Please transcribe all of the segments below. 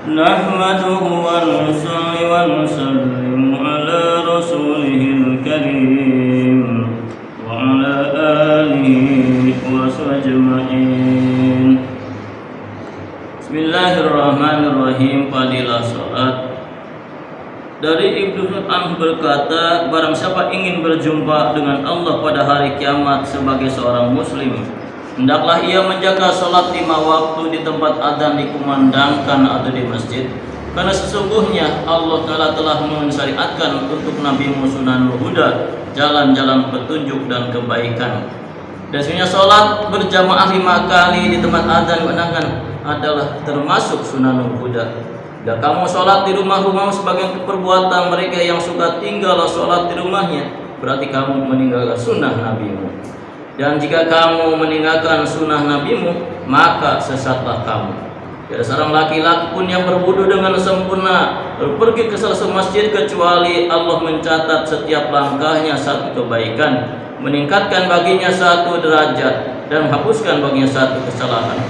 نحمده ونصلي ونسلم على رسوله الكريم وعلى آله وصحبه أجمعين. Bismillahirrahmanirrahim. Fadilah salat. Dari Ibnu Mas'ud berkata, barang siapa ingin berjumpa dengan Allah pada hari kiamat sebagai seorang muslim, hendaklah ia menjaga salat 5 waktu di tempat adzan dikumandangkan atau di masjid, karena sesungguhnya Allah Ta'ala telah mensyariatkan untuk Nabi Sunanul Huda, jalan-jalan petunjuk dan kebaikan. Dan sebenarnya salat berjamaah 5 kali di tempat adzan dikumandangkan adalah termasuk Sunanul Huda. Jika kamu sholat di rumah-rumah sebagai perbuatan mereka yang suka tinggal sholat di rumahnya, berarti kamu meninggalkan sunnah nabimu. Dan jika kamu meninggalkan sunnah nabimu, maka sesatlah kamu. Tidak seorang laki-laki pun yang berwudu dengan sempurna pergi ke salah satu masjid kecuali Allah mencatat setiap langkahnya satu kebaikan, meningkatkan baginya 1 derajat dan menghapuskan baginya 1 kesalahan.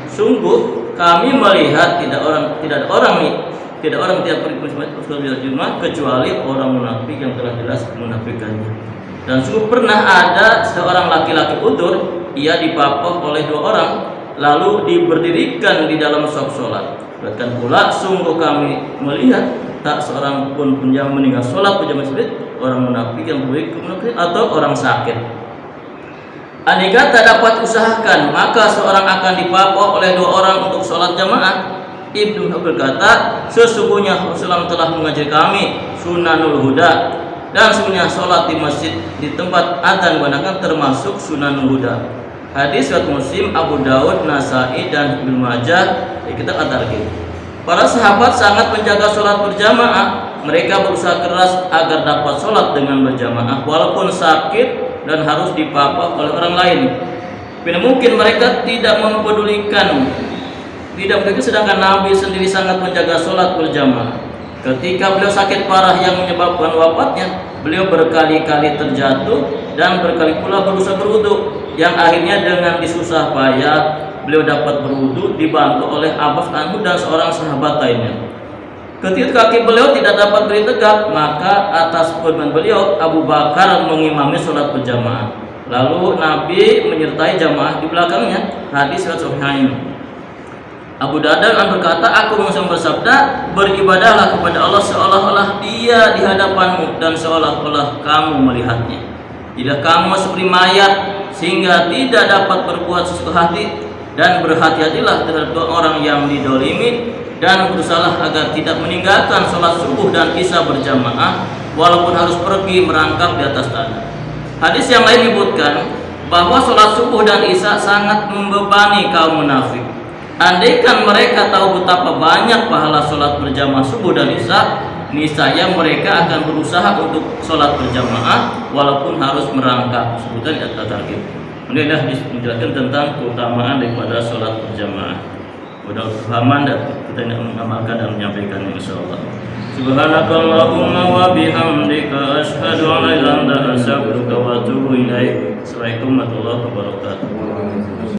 Sungguh kami melihat tidak ada orang tiap pergi ke sholat Jumat kecuali orang munafik yang telah jelas menafikannya. Dan sungguh pernah ada seorang laki-laki udzur, ia dipapah oleh 2 orang lalu diberdirikan di dalam shaf sholat. Bahkan pula sungguh kami melihat tak seorang pun yang meninggal sholat berjamaah masjid, orang munafik yang berbuat munafik atau orang sakit. Andai kata dapat usahakan, maka seorang akan dipapah oleh 2 orang untuk sholat jamaah. Ibnu berkata, sesungguhnya Rasulullah telah mengajari kami Sunanul Huda, dan sesungguhnya sholat di masjid di tempat adzan gunakan termasuk Sunanul Huda. Hadis riwayat Muslim, Abu Daud, Nasai dan Ibnu Majah di kitab At-Targhib. Para sahabat sangat menjaga sholat berjamaah. Mereka berusaha keras agar dapat sholat dengan berjamaah walaupun sakit dan harus dipapah oleh orang lain. Bila mungkin mereka tidak mempedulikan, sedangkan Nabi sendiri sangat menjaga sholat berjamaah. Ketika beliau sakit parah yang menyebabkan wafatnya, beliau berkali-kali terjatuh dan berkali pula berusaha berwudu, yang akhirnya dengan disusah payah beliau dapat berwudu dibantu oleh Abbas anhu dan seorang sahabat lainnya. Ketika kaki beliau tidak dapat berdiri tegak, maka atas perintah beliau Abu Bakar mengimami sholat berjamaah. Lalu Nabi menyertai jamaah di belakangnya. Hadis riwayat Sahihah. Abu Darda berkata, aku bersabda, beribadahlah kepada Allah seolah-olah Dia di hadapanmu dan seolah-olah kamu melihatnya. Tidak kamu seperti mayat sehingga tidak dapat berbuat sesuatu hati, dan berhati-hatilah terhadap orang yang didolimi, dan berusahalah agar tidak meninggalkan sholat subuh dan isya berjamaah walaupun harus pergi merangkak di atas tanah. Hadis yang lain menyebutkan bahwa sholat subuh dan isya sangat membebani kaum munafik. Andaikan mereka tahu betapa banyak pahala sholat berjamaah subuh dan isya, niscaya mereka akan berusaha untuk sholat berjamaah walaupun harus merangkak. Sebutan di atas target. Ini adalah menjelaskan tentang keutamaan daripada sholat berjamaah. Mudah-mudahan pahaman dan kita mengamalkan dan menyampaikannya insyaallah. Subhanakallahumma wa bihamdika asyhadu an la ilaha illa anta astaghfiruka wa atubu ilaik. Assalamualaikum warahmatullahi wabarakatuh.